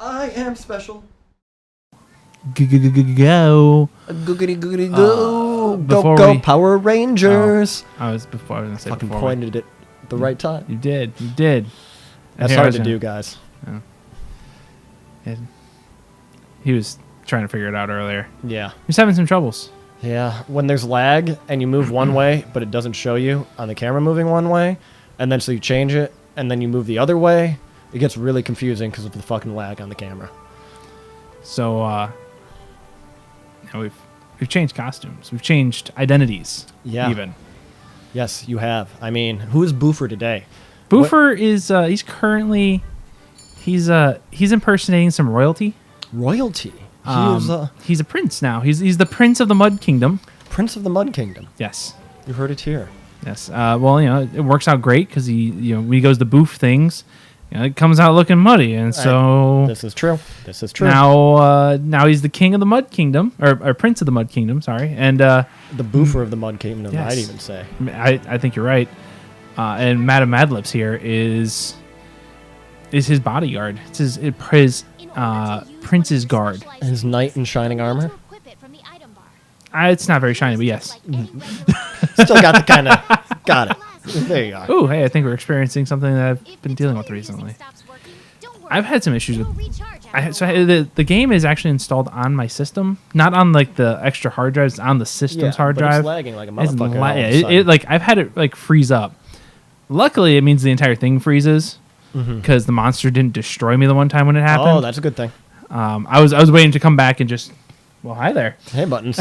I am special. Go. Googity googity go. Go Power Rangers. I was going to say Fucking before. pointed it at the right time. You did. And That's hard to do, guys. He was trying to figure it out earlier. Yeah. He was having some troubles. Yeah. When there's lag and you move one way, but it doesn't show you on the camera moving one way, and then so you change it, and then you move the other way, it gets really confusing because of the fucking lag on the camera. So, we've changed costumes. We've changed identities. Yeah. Even. Yes, you have. I mean, who is Boofer today? Boofer is he's currently he's impersonating some royalty. Royalty. He's a prince now. He's the prince of the Mud Kingdom. Prince of the Mud Kingdom. Yes. You heard it here. Yes. Well, it works out great because when he goes to boof things, it comes out looking muddy, and so this is true. Now he's the king of the Mud Kingdom, or prince of the Mud Kingdom. Sorry, and the Boofer of the Mud Kingdom. Yes. I'd even say. I think you're right. And Madame Madlips here is his bodyguard. It's his prince's guard. His knight in shining armor. It's not very shiny, but yes. Still got the kind of. Got it. There you are. Oh, hey, I think we're experiencing something that I've been dealing with recently. I've had some issues with. The game is actually installed on my system, not on like the extra hard drives, on the system's hard drive. It's lagging like a motherfucker. I've had it like freeze up. Luckily, it means the entire thing freezes because the monster didn't destroy me the one time when it happened. Oh, that's a good thing. I was waiting to come back and just. Well, hi there. Hey, Buttons.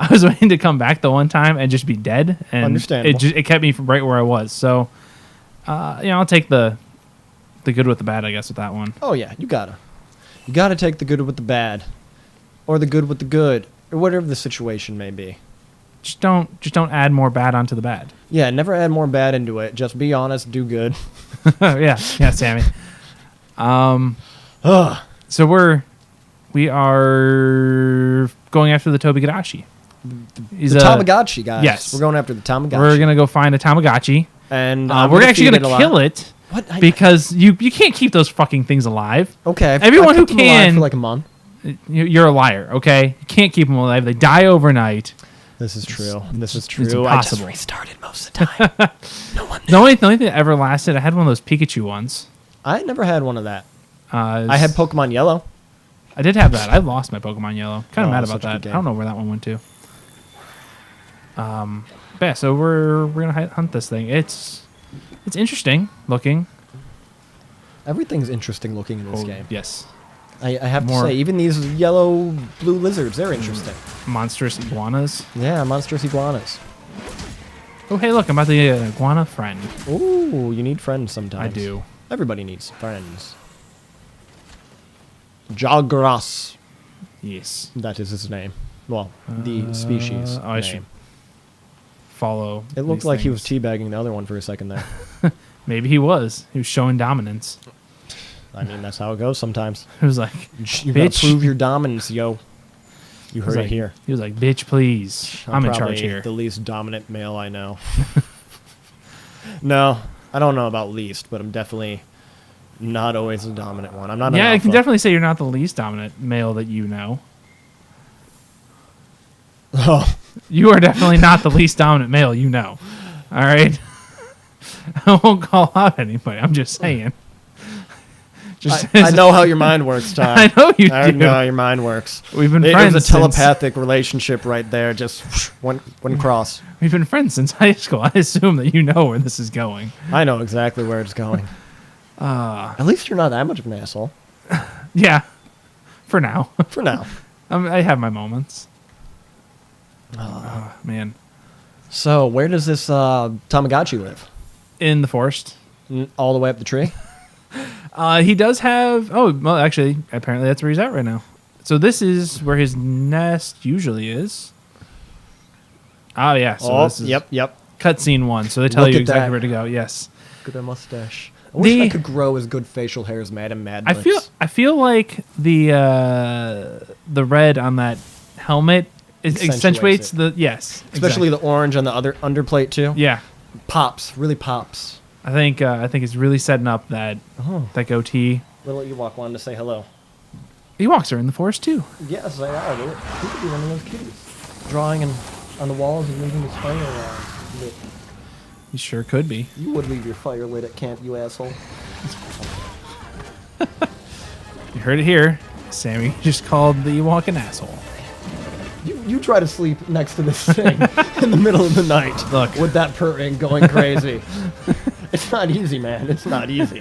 I was waiting to come back the one time and just be dead, and understandable. it kept me from right where I was. So, I'll take the good with the bad, I guess, with that one. Oh yeah, you gotta take the good with the bad, or the good with the good, or whatever the situation may be. Just don't add more bad onto the bad. Yeah, never add more bad into it. Just be honest, do good. yeah, Sammy. So we are going after the Tamagotchi. The Tamagotchi, guys. Yes. We're going after the Tamagotchi. We're going to go find a Tamagotchi. And we're actually going to kill it. What? Because you can't keep those fucking things alive. Okay. Everyone who kept them alive can. for like a month. You're a liar, okay? You can't keep them alive. They die overnight. This is true. It's I impossible. just restarted most of the time. No one knew. The only thing that ever lasted, I had one of those Pikachu ones. I never had one of that. I had Pokemon Yellow. I did have that. I lost my Pokemon Yellow. Kind of mad about such a that. good game. I don't know where that one went to. But yeah, so we're gonna hunt this thing. It's interesting looking. Everything's interesting looking in this game. Yes. I have to say, even these yellow blue lizards, they're interesting. Monstrous iguanas. Yeah, monstrous iguanas. Oh, hey, look, I'm about the iguana friend. Ooh, you need friends sometimes. I do. Everybody needs friends. Jagras. Yes. That is his name. Well, the species I name. should follow. It looked like he was teabagging the other one for a second there. Maybe he was. He was showing dominance. I mean, that's how it goes sometimes. He was like, You gotta prove your dominance, yo. You heard it here. He was like, bitch, please. I'm in charge here. The least dominant male I know. No, I don't know about least, but I'm definitely not always the dominant one. I'm not an I alpha. can definitely say you're not the least dominant male that you know. Oh. You are definitely not the least dominant male you know. All right? I won't call out anybody. I'm just saying. I know how your mind works, Tom. I know you do. I know how your mind works. We've been friends. It was a telepathic relationship right there. Just one cross. We've been friends since high school. I assume that you know where this is going. I know exactly where it's going. At least you're not that much of an asshole. Yeah. For now. For now. I have my moments. Oh, man. So, where does this Tamagotchi live? In the forest. All the way up the tree? He does have... Oh, well, actually, apparently that's where he's at right now. So this is where his nest usually is. Oh, yeah. So this is yep. Cutscene 1. So they tell you exactly where to go. Yes. Look at that mustache. I wish I could grow as good facial hair as Madame Madlips. I feel like the red on that helmet It accentuates it. the yes, Especially the orange on the other underplate too. Yeah, Pops, really pops. I think it's really setting up that that goatee. Little Ewok wanted to say hello. Ewoks are in the forest too. Yes, they are. He could be one of those kitties. Drawing on the walls and leaving his fire lit. He sure could be. You would leave your fire lit at camp, you asshole. You heard it here. Sammy just called the Ewok an asshole. You try to sleep next to this thing in the middle of the night. Look. With that purring going crazy. It's not easy, man. It's not easy.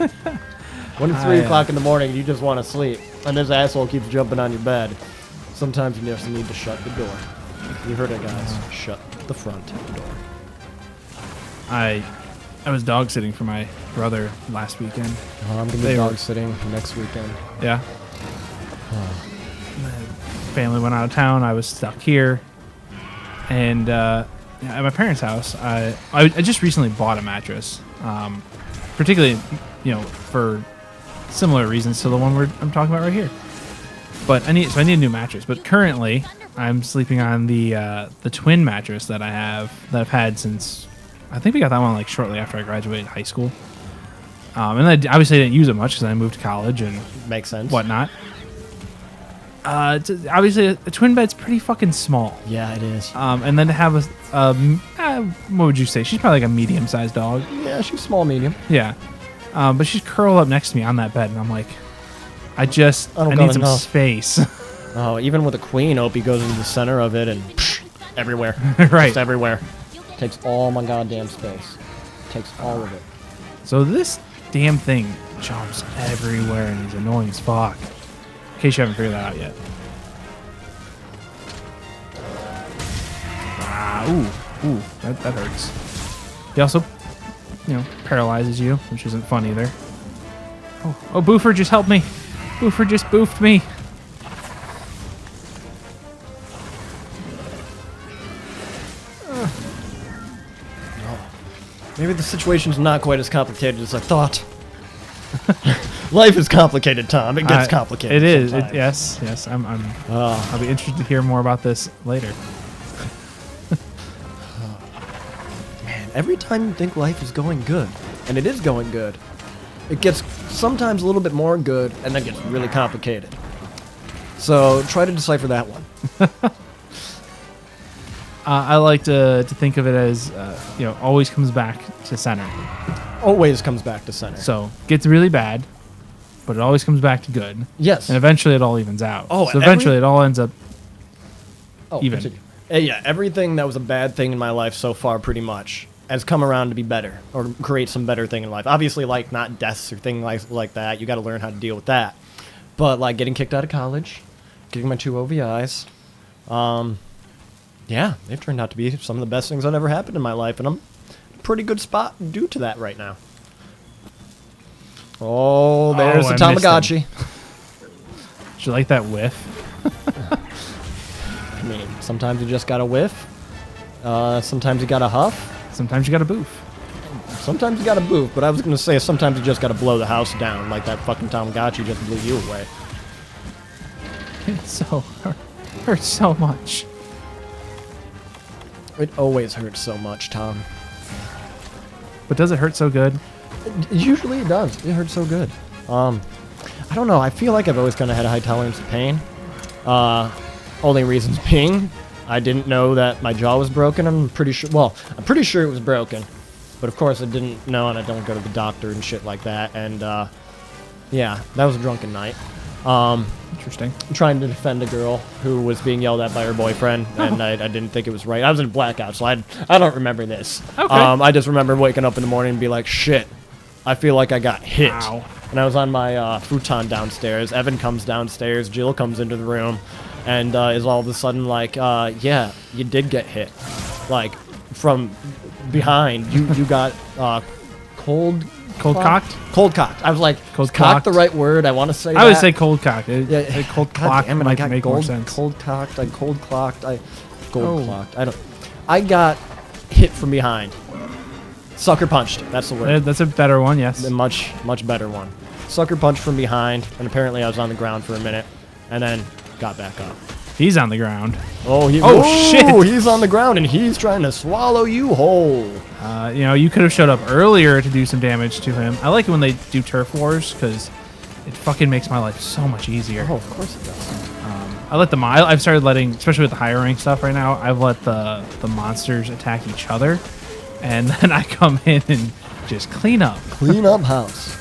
When it's 3 o'clock in the morning, you just want to sleep, and this asshole keeps jumping on your bed. Sometimes you just need to shut the door. You heard it, guys. Shut the front door. I was dog sitting for my brother last weekend. Oh, I'm gonna be dog sitting next weekend. Yeah. My family went out of town. I was stuck here, and at my parents' house, I just recently bought a mattress, particularly, for similar reasons to the one I'm talking about right here. But I need a new mattress. But currently, I'm sleeping on the twin mattress that I've had since I think we got that one like shortly after I graduated high school. And I obviously didn't use it much because I moved to college and makes sense. Whatnot. Obviously, a twin bed's pretty fucking small. Yeah, it is. And then to have what would you say? She's probably like a medium-sized dog. Yeah, she's small, medium. Yeah. But she's curled up next to me on that bed, and I'm like, I need some space. Oh, even with a queen, Opie goes into the center of it and everywhere. Right. Just everywhere. Takes all my goddamn space. Takes all of it. So this damn thing jumps everywhere and he's annoying as fuck. In case you haven't figured that out yet. Ooh, that hurts. He also, paralyzes you, which isn't fun either. Oh, Boofer just helped me. Boofer just boofed me. Maybe the situation's not quite as complicated as I thought. Life is complicated, Tom. It gets complicated. It is. Sometimes. Yes. I'll be interested to hear more about this later. Man, every time you think life is going good, and it is going good, it gets sometimes a little bit more good, and then gets really complicated. So try to decipher that one. I like to think of it as, always comes back to center. Always comes back to center. So gets really bad, but it always comes back to good. Yes. And eventually it all evens out. Oh, so eventually it all ends up even. Continue. Yeah, everything that was a bad thing in my life so far pretty much has come around to be better or create some better thing in life. Obviously, like not deaths or things like that. You got to learn how to deal with that. But like getting kicked out of college, getting my 2 OVIs, yeah, they've turned out to be some of the best things that ever happened in my life, and I'm in a pretty good spot due to that right now. Oh, there's the Tamagotchi. Did you like that whiff? I mean, sometimes you just gotta whiff. Sometimes you gotta huff. Sometimes you gotta boof. Sometimes you gotta boof, but I was gonna say sometimes you just gotta blow the house down like that fucking Tamagotchi just blew you away. It hurts so much. It always hurts so much, Tom. But does it hurt so good? Usually it does. It hurts so good. I don't know. I feel like I've always kind of had a high tolerance of pain. Only reasons being, I didn't know that my jaw was broken. I'm pretty sure it was broken. But of course I didn't know, and I don't go to the doctor and shit like that. And yeah, that was a drunken night. Interesting. I'm trying to defend a girl who was being yelled at by her boyfriend, and I didn't think it was right. I was in a blackout, so I don't remember this. Okay. I just remember waking up in the morning and be like, shit, I feel like I got hit. Ow. And I was on my futon downstairs. Evan comes downstairs. Jill comes into the room and is all of a sudden like, yeah, you did get hit. Like, from behind. You got cold cocked? Cold cocked. I was like, cold cocked the right word? I want to say that. I would say cold cocked. Yeah, cold clocked might make more sense. Cold cocked. I cold clocked. Clocked. I got hit from behind. Sucker punched. That's the word. That's a better one, yes. A much better one. Sucker punched from behind, and apparently I was on the ground for a minute, and then got back up. He's on the ground. Oh, shit! He's on the ground, and he's trying to swallow you whole. You know, you could have showed up earlier to do some damage to him. I like it when they do turf wars because it fucking makes my life so much easier. Oh, of course it does. I've started letting, especially with the higher rank stuff right now, I've let the monsters attack each other, and then I come in and just clean up. Clean up house.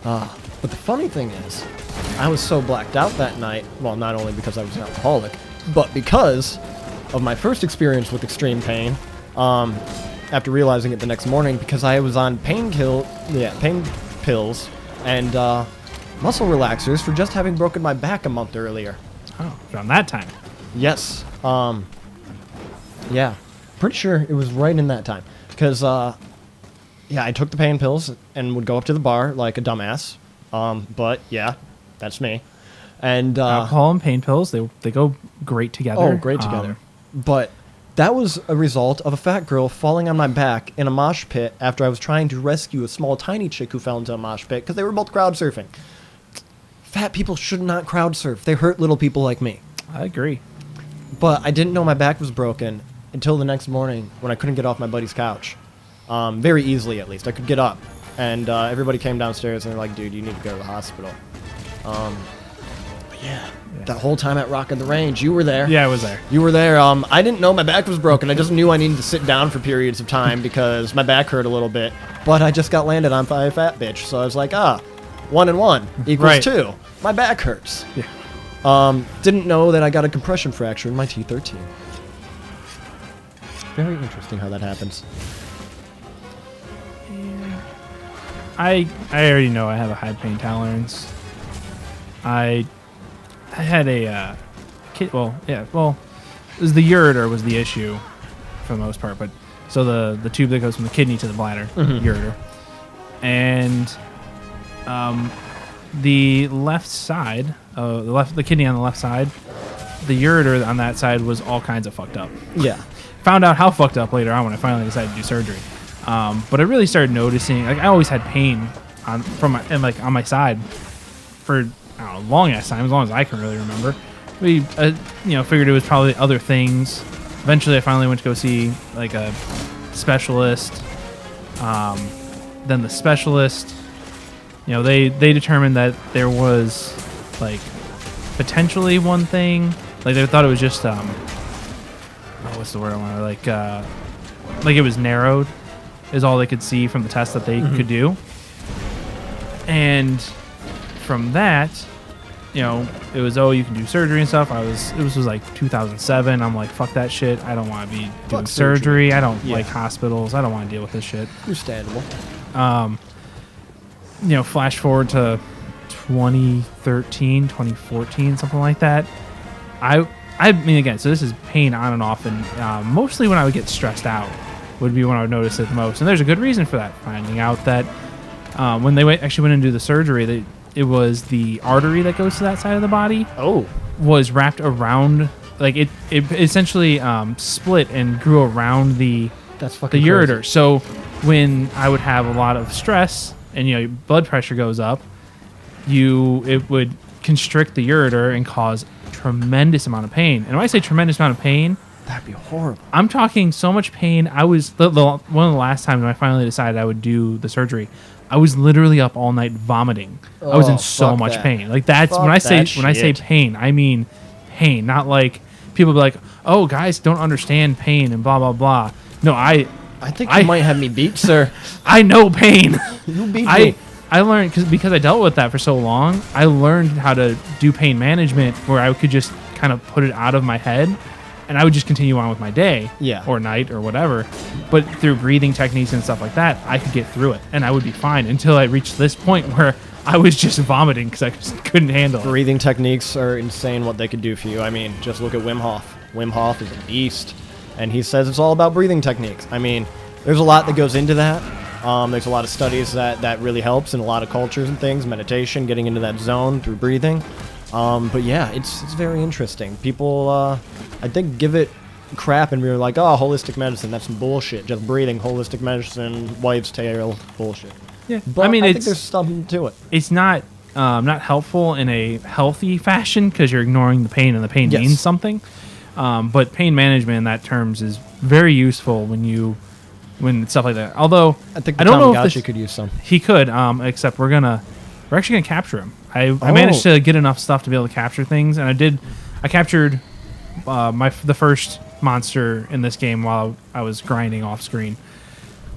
But the funny thing is, I was so blacked out that night, well, not only because I was an alcoholic, but because of my first experience with extreme pain, after realizing it the next morning, because I was on pain pills and muscle relaxers for just having broken my back a month earlier. Oh, around that time. Yes. Yeah. Pretty sure it was right in that time. Because, yeah, I took the pain pills and would go up to the bar like a dumbass. But, yeah, that's me. And alcohol and pain pills, they go great together. Oh, great together. But that was a result of a fat girl falling on my back in a mosh pit after I was trying to rescue a small, tiny chick who fell into a mosh pit because they were both crowd surfing. Fat people should not crowd surf. They hurt little people like me. I agree. But I didn't know my back was broken until the next morning when I couldn't get off my buddy's couch. Very easily, at least. I could get up. And everybody came downstairs and they're like, dude, you need to go to the hospital. But yeah, that whole time at Rock of the Range, you were there. Yeah, I was there. You were there. I didn't know my back was broken. I just knew I needed to sit down for periods of time because my back hurt a little bit. But I just got landed on by a fat bitch. So I was like, 1 and 1 equals 2. My back hurts. Yeah. Didn't know that I got a compression fracture in my T13. Very interesting how that happens. Yeah. I already know I have a high pain tolerance. I had a kid. Well, yeah. Well, it was the ureter was the issue for the most part. But so the tube that goes from the kidney to the bladder, ureter, and the left side, the kidney on the left side, the ureter on that side was all kinds of fucked up. Yeah. Found out how fucked up later on when I finally decided to do surgery. But I really started noticing, like I always had pain on my side for I don't know, long ass time, as long as I can really remember. We figured it was probably other things. Eventually, I finally went to go see like a specialist. Then the specialist, they determined that there was like potentially one thing. Like they thought it was just what's the word I want? Like it was narrowed, is all they could see from the test that they could do. And from that, it was, you can do surgery and stuff. It was like 2007. I'm like, fuck that shit. I don't want to be doing surgery. I don't like hospitals. I don't want to deal with this shit. Understandable. Flash forward to 2013, 2014, something like that. I mean, again, so this is pain on and off, and mostly when I would get stressed out would be when I would notice it the most. And there's a good reason for that. Finding out that when they actually went and do the surgery, it was the artery that goes to that side of the body. Oh. Was wrapped around, like it essentially split and grew around the ureter. Crazy. So when I would have a lot of stress and blood pressure goes up, it would constrict the ureter and cause tremendous amount of pain. And when I say tremendous amount of pain, that'd be horrible. I'm talking so much pain. I was one of the last times when I finally decided I would do the surgery, I was literally up all night vomiting. I was in so much pain. Like that's when I say pain, I mean pain, not like people be like, "Oh, guys don't understand pain and blah blah blah." No, I think you might have me beat, sir. I know pain. You beat me. I learned because I dealt with that for so long. I learned how to do pain management where I could just kind of put it out of my head, and I would just continue on with my day, or night, or whatever. But through breathing techniques and stuff like that, I could get through it, and I would be fine until I reached this point where I was just vomiting because I just couldn't handle it. Breathing techniques are insane what they could do for you. I mean, just look at Wim Hof. Wim Hof is a beast, and he says it's all about breathing techniques. I mean, there's a lot that goes into that. There's a lot of studies that really helps in a lot of cultures and things, meditation, getting into that zone through breathing. But yeah, it's very interesting. People, I think, give it crap and we're like, oh, holistic medicine, that's some bullshit. Just breathing, holistic medicine, wives' tale, bullshit. Yeah, but I think there's something to it. It's not not helpful in a healthy fashion because you're ignoring the pain, and the pain Yes. means something. But pain management in that terms is very useful when stuff like that. Although I think the don't know if Tamagotchi this, could use some. he could, except we're actually gonna capture him. I managed to get enough stuff to be able to capture things, and I captured the first monster in this game while I was grinding off screen.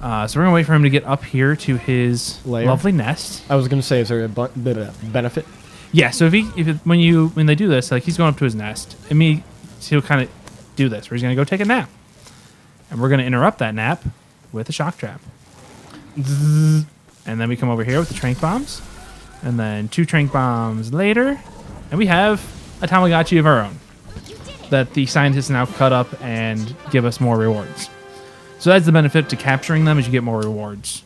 So we're gonna wait for him to get up here to his Lair? lovely nest. I was gonna say, is there a bit of benefit? Yeah. So when they do this, like he's going up to his nest, and he'll kind of do this, where he's gonna go take a nap, and we're gonna interrupt that nap with a shock trap. And then we come over here with the trank bombs, and then 2 trank bombs later, and we have a Tamagotchi of our own that the scientists now cut up and give us more rewards. So that's the benefit to capturing them, is you get more rewards.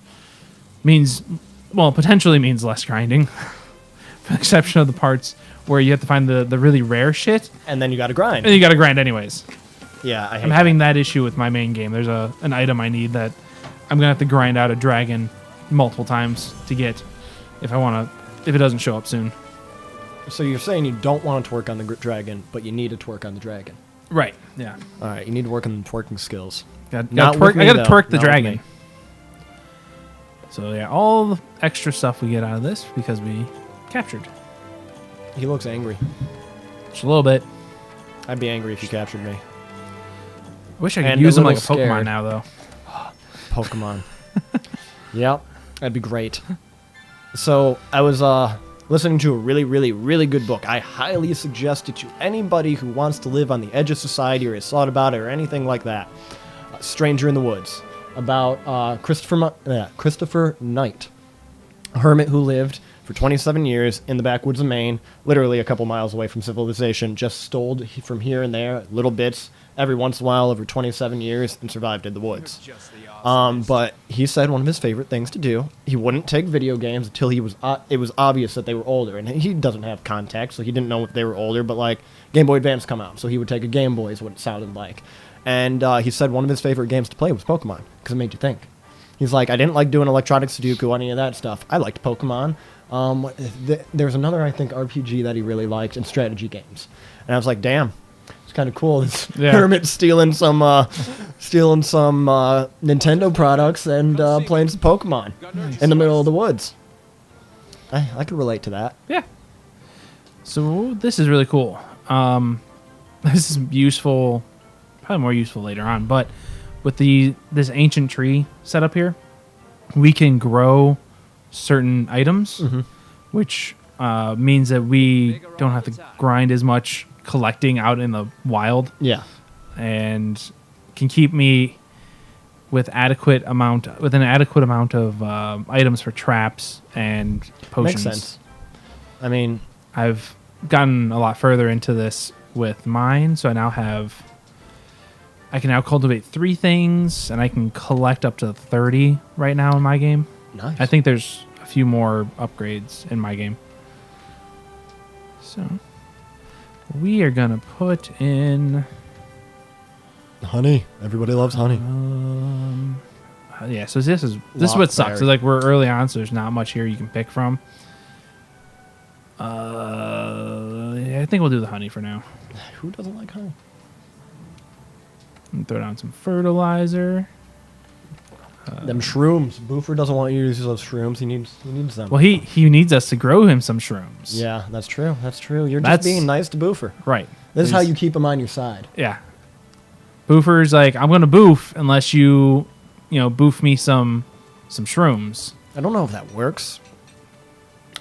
Potentially means less grinding, for the exception of the parts where you have to find the really rare shit, And then you got to grind. and you got to grind anyways. Yeah, I'm having that issue with my main game. There's an item I need that I'm gonna have to grind out a dragon multiple times to get if it doesn't show up soon. So you're saying you don't want to twerk on the dragon, but you need to twerk on the dragon. Right. Yeah. All right, you need to work on the twerking skills. Got Not twerk, with me, I gotta though. twerk the Not with dragon. me. So yeah, all the extra stuff we get out of this because we captured. He looks angry. Just a little bit. I'd be angry if you captured me. I wish I could And use a him like a little Pokemon scared. now, though. Pokemon. Yep, that'd be great. So I was listening to a really, really, really good book. I highly suggest it to anybody who wants to live on the edge of society or has thought about it or anything like that. Stranger in the Woods, about Christopher Knight, a hermit who lived for 27 years in the backwoods of Maine, literally a couple miles away from civilization, just stole from here and there little bits every once in a while over 27 years and survived in the woods. But he said one of his favorite things to do, he wouldn't take video games until it was obvious that they were older. And he doesn't have context, so he didn't know if they were older, but like Game Boy Advance come out, so he would take a Game Boy is what it sounded like. And he said one of his favorite games to play was Pokemon, because it made you think. He's like, I didn't like doing electronic Sudoku, any of that stuff. I liked Pokemon. There's another, I think, RPG that he really liked, and strategy games. And I was like, damn, it's kind of cool. This hermit stealing some Nintendo products and playing some Pokemon in the middle of the woods. I could relate to that. Yeah. So this is really cool. This is useful, probably more useful later on. But with this ancient tree set up here, we can grow certain items, which means that we don't have to grind as much collecting out in the wild. Yeah. And can keep me with an adequate amount of items for traps and potions. Makes sense. I mean, I've gotten a lot further into this with mine, so I can now cultivate 3 things, and I can collect up to 30 right now in my game. nice. I think there's a few more upgrades in my game. So we are gonna put in honey. Everybody loves honey. yeah. So this is what sucks. So like we're early on, so there's not much here you can pick from. Yeah, I think we'll do the honey for now. Who doesn't like honey? And throw down some fertilizer. Them shrooms. Boofer doesn't want you to use those shrooms. He needs them. Well, he needs us to grow him some shrooms. Yeah, that's true. That's true. You're That's- just being nice to Boofer. Right. This is how you keep him on your side. Yeah. Boofer's like, I'm gonna boof unless you boof me some shrooms. I don't know if that works.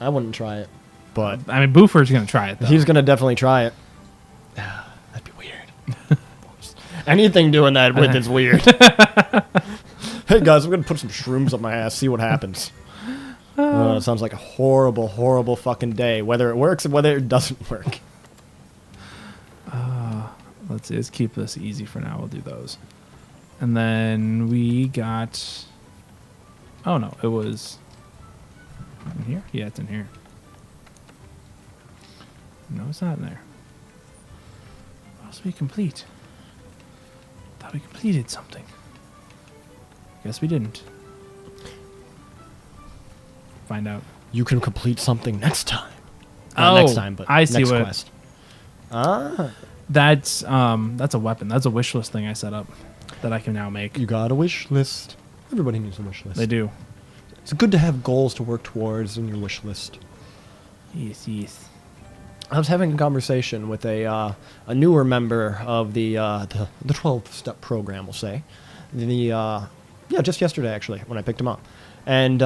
I wouldn't try it, but I mean, Boofer's gonna try it though. he's gonna definitely try it. That'd be weird. Anything doing that with is weird. Hey guys, I'm gonna put some shrooms up my ass, see what happens. It sounds like a horrible, horrible fucking day. Whether it works and whether it doesn't work. Let's see. Let's keep this easy for now. We'll do those, and then we got. Oh no, it was in here. Yeah, it's in here. No, it's not in there. What else we complete? Thought we completed something. Guess we didn't. Find out. you can complete something next time. Oh, Not next time, but I see next what- quest. Ah, That's a weapon. That's a wish list thing I set up that I can now make. you got a wish list. Everybody needs a wish list. They do. It's good to have goals to work towards in your wish list. Yes, yes. I was having a conversation with a newer member of the 12-step program, we'll say. Just yesterday actually when I picked him up, and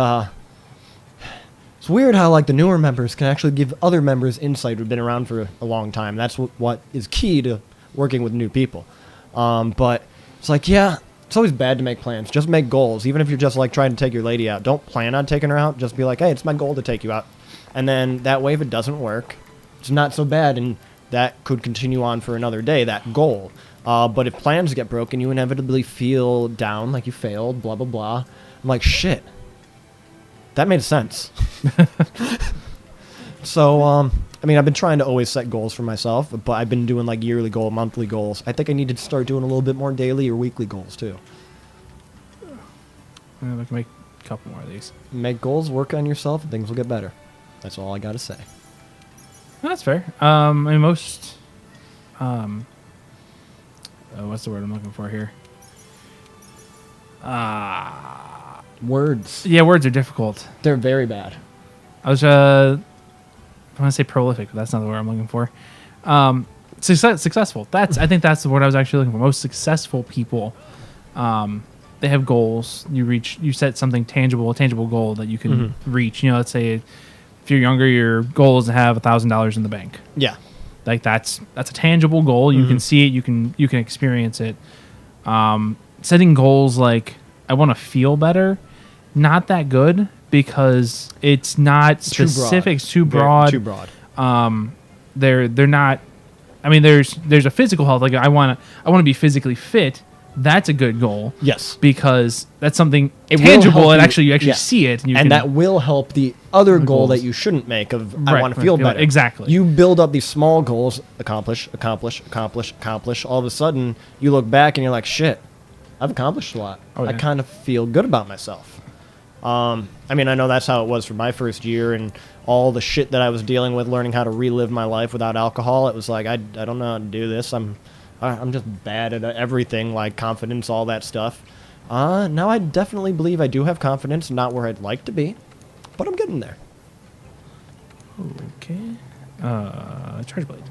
it's weird how like the newer members can actually give other members insight who've been around for a long time. That's what is key to working with new people. But it's like, yeah, it's always bad to make plans. Just make goals. Even if you're just like trying to take your lady out, don't plan on taking her out. Just be like, hey, it's my goal to take you out. And then that way, if it doesn't work, it's not so bad, and that could continue on for another day, that goal. But if plans get broken, you inevitably feel down, like you failed, blah, blah, blah. I'm like, shit. That made sense. So, I mean, I've been trying to always set goals for myself, but I've been doing like yearly goal, monthly goals. I think I need to start doing a little bit more daily or weekly goals too. We can make a couple more of these. Make goals, work on yourself, and things will get better. That's all I got to say. That's fair. I mean, most. What's the word I'm looking for here? Words. Yeah, words are difficult. They're very bad. I was I want to say prolific, but that's not the word I'm looking for. Successful. I think that's the word I was actually looking for. Most successful people, they have goals. You set something tangible, a tangible goal that you can reach. You know, let's say if you're younger, your goal is to have $1,000 in the bank. Yeah. Like that's a tangible goal. You can see it. You can experience it. Setting goals like I want to feel better, not that good because it's not specific. It's too broad. Too broad. They're not. I mean, there's a physical health. Like I want to be physically fit. That's a good goal. Yes. Because that's something It will tangible, help and you- you actually yeah. see it, and you And can, that will help the other goal goals. that you shouldn't make of I Right, want to feel right, better. exactly. You build up these small goals, accomplish. All of a sudden, you look back and you're like, shit, I've accomplished a lot. Oh, I yeah. kind of feel good about myself. I mean, I know that's how it was for my first year and all the shit that I was dealing with, learning how to relive my life without alcohol. It was like, I don't know how to do this. I'm just bad at everything, like confidence, all that stuff. Now I definitely believe I do have confidence, not where I'd like to be, but I'm getting there. Okay. Charge blade.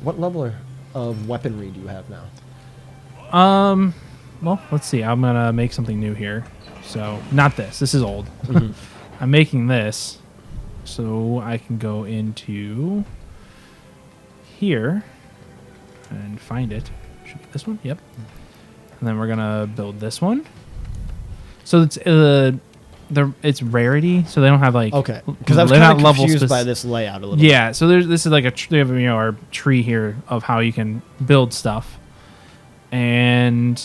What level of weaponry do you have now? Well, let's see. I'm gonna make something new here. So not this. This is old. Mm-hmm. I'm making this so I can go into here and find it. Should be this one. Yep. And then we're gonna build this one. So it's rarity. So they don't have like Okay, because I was they're kind not of confused level by this layout a little. Yeah, so this is like they have our tree here of how you can build stuff, and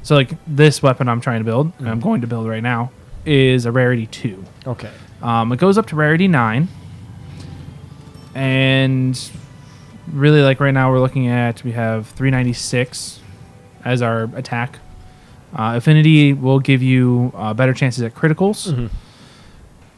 so like this weapon I'm trying to build, and I'm going to build right now, is a rarity 2. bit. Okay. It goes up to rarity 9, and really like right now we're looking at we have 396 as our attack. Affinity will give you better chances at criticals.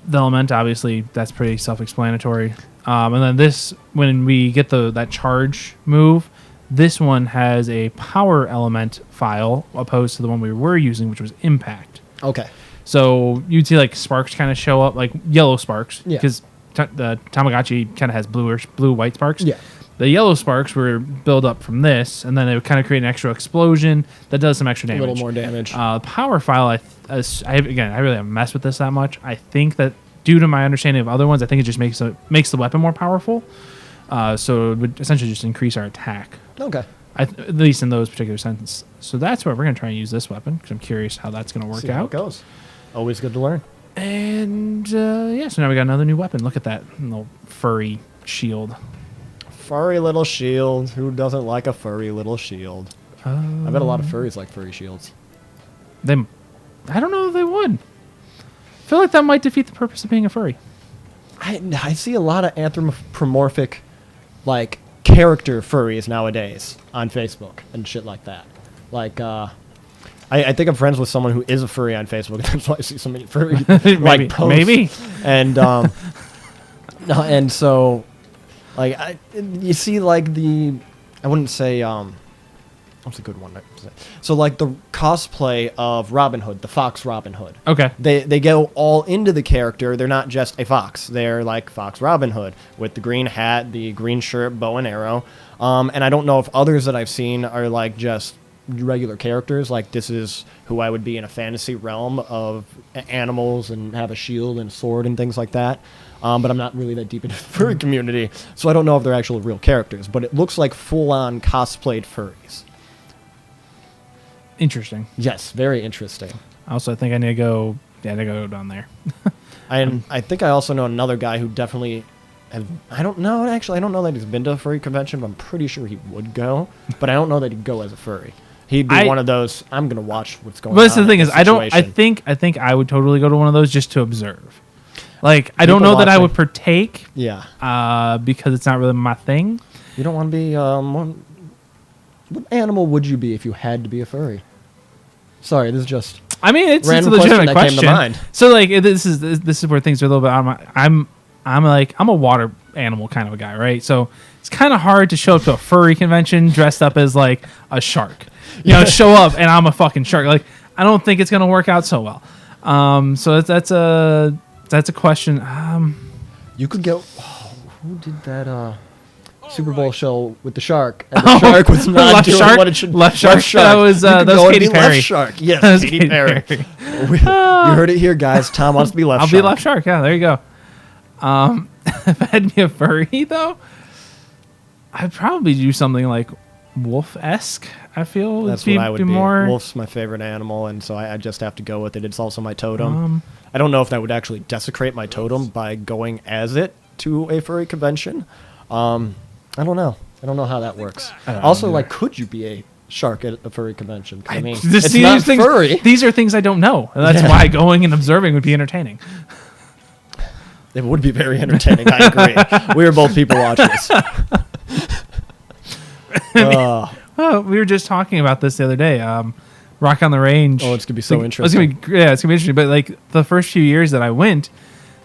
The element, obviously, that's pretty self-explanatory. And then this, when we get that charge move, this one has a power element file opposed to the one we were using, which was impact. Okay. So you'd see like sparks kind of show up, like yellow sparks, Yeah. because the Tamagotchi kind of has blue-white sparks. Yeah. The yellow sparks were build up from this, and then it would kind of create an extra explosion that does some extra A damage. little more damage. Power file, I really haven't messed with this that much. I think that due to my understanding of other ones, I think it just makes the weapon more powerful. So it would essentially just increase our attack. Okay. At least in those particular sentences. So that's why we're going to try and use this weapon, because I'm curious how that's going to work See how it out. goes. Always good to learn. And so now we got another new weapon. Look at that little furry shield. Furry little shield. Who doesn't like a furry little shield? I bet a lot of furries like furry shields. I don't know if they would. I feel like that might defeat the purpose of being a furry. I see a lot of anthropomorphic, like, character furries nowadays on Facebook and shit like that. Like, I think I'm friends with someone who is a furry on Facebook. That's why I see so many furry maybe, posts. maybe. And and so like you see like the I wouldn't say what's a good one to say? So like the cosplay of Robin Hood, the Fox Robin Hood. Okay. They go all into the character. They're not just a fox. They're like Fox Robin Hood with the green hat, the green shirt, bow and arrow. And I don't know if others that I've seen are like just regular characters. Like this is who I would be in a fantasy realm of animals and have a shield and a sword and things like that. But I'm not really that deep into the furry community, so I don't know if they're actual real characters. But it looks like full-on cosplayed furries. Interesting. Yes, very interesting. Also, I think I need to go. Yeah, I need to go down there. I think I also know another guy who definitely. I don't know. Actually, I don't know that he's been to a furry convention, but I'm pretty sure he would go. But I don't know that he'd go as a furry. He'd be one of those. I'm gonna watch what's going on. But the thing is, I don't. I think I would totally go to one of those just to observe. Like I don't know that I would partake. Yeah. Because it's not really my thing. You don't want to be. What animal would you be if you had to be a furry? Sorry, this is just. I mean, it's a legitimate question. So like this is where things are a little bit. I'm a water animal kind of a guy, right? So it's kind of hard to show up to a furry convention dressed up as like a shark. You know, show up and I'm a fucking shark. Like I don't think it's gonna work out so well. So that's a question. You could go. Oh, who did that? Super Bowl show with the shark. And the shark was not left doing shark? what it should. Left shark. That was Katy Perry. Left shark. Yes, Katy Perry. You heard it here, guys. Tom wants to be left shark. I'll be left shark. Yeah, there you go. If I had to be a furry, though, I'd probably do something like wolf-esque. I feel that's what I would be. Wolf's my favorite animal, and so I just have to go with it. It's also my totem. I don't know if that would actually desecrate my totem by going as it to a furry convention. I don't know. I don't know how that works. Also, like, could you be a shark at a furry convention? I mean, it's not furry. These are things I don't know. And that's why going and observing would be entertaining. It would be very entertaining. I agree. We were both people watchers. We were just talking about this the other day. Rock on the Range. Oh, it's gonna be so interesting. It's gonna be interesting. But like the first few years that I went,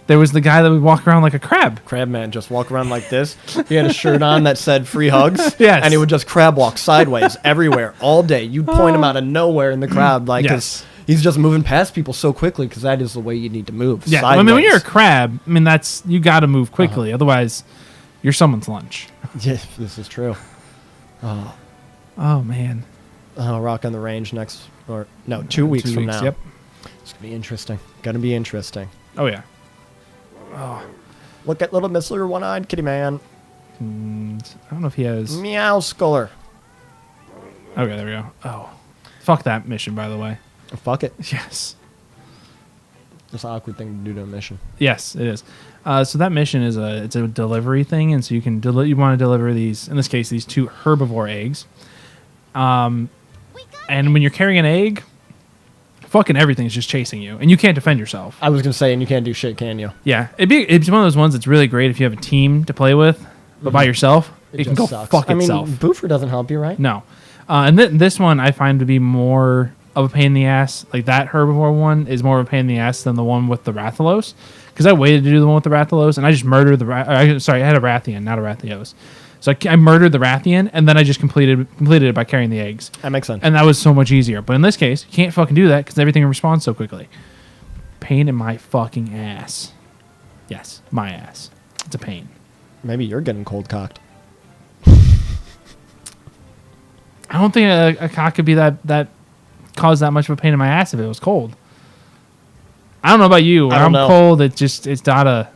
there was the guy that would walk around like a crab. Crab man, just walk around like this. He had a shirt on that said free hugs. Yes. And he would just crab walk sideways everywhere all day. You'd point him out of nowhere in the crowd. Like, he's just moving past people so quickly because that is the way you need to move. Yeah, sideways. I mean, when you're a crab, I mean, you got to move quickly. Otherwise, you're someone's lunch. Yeah, this is true. Oh, man. Rock on the Range 2 weeks from now. Yep. It's going to be interesting. Going to be interesting. Oh, yeah. Oh, look at little Mr. One-Eyed Kitty Man. I don't know if he has... Meow Sculler. Okay, there we go. Oh. Fuck that mission, by the way. Fuck it. Yes. It's an awkward thing to do to a mission. Yes, it is. So that mission is a delivery thing, and so you can you want to deliver these, in this case, these 2 herbivore eggs. And when you're carrying an egg... fucking everything's just chasing you, and you can't defend yourself. I was gonna say, and you can't do shit, can you? Yeah, it's one of those ones that's really great if you have a team to play with, but by yourself, it can go fuck itself. I mean, Boofer doesn't help you, right? No, and this one I find to be more of a pain in the ass. Like that herbivore one is more of a pain in the ass than the one with the Rathalos, because I waited to do the one with the Rathalos, and I just murdered I had a Rathian, not a Rathios. So I murdered the Rathian, and then I just completed it by carrying the eggs. That makes sense. And that was so much easier. But in this case, you can't fucking do that because everything responds so quickly. Pain in my fucking ass. Yes, my ass. It's a pain. Maybe you're getting cold cocked. I don't think a cock could be that cause that much of a pain in my ass if it was cold. I don't know about you. When I'm cold, it's not a...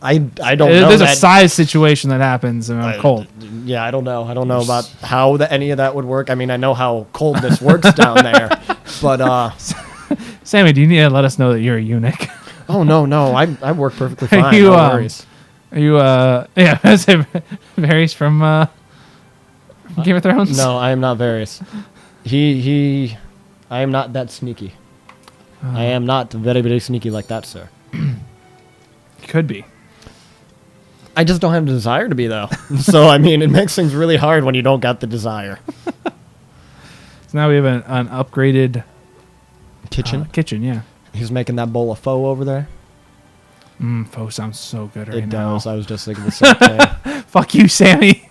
I don't know. There's a size situation that happens and I'm cold. Yeah, I don't know. I don't know about how any of that would work. I mean, I know how coldness works down there, but Sammy, do you need to let us know that you're a eunuch? Oh no, I work perfectly fine. Are you, no worries. Are you yeah, I say Varys from Game of Thrones? No, I am not Varys. I am not that sneaky. I am not very, very sneaky like that, sir. Could be. I just don't have the desire to be, though. So, I mean, it makes things really hard when you don't got the desire. So now we have an upgraded kitchen. Kitchen, yeah. He's making that bowl of pho over there. Pho sounds so good right It now. does. I was just thinking the same thing. Fuck you, Sammy.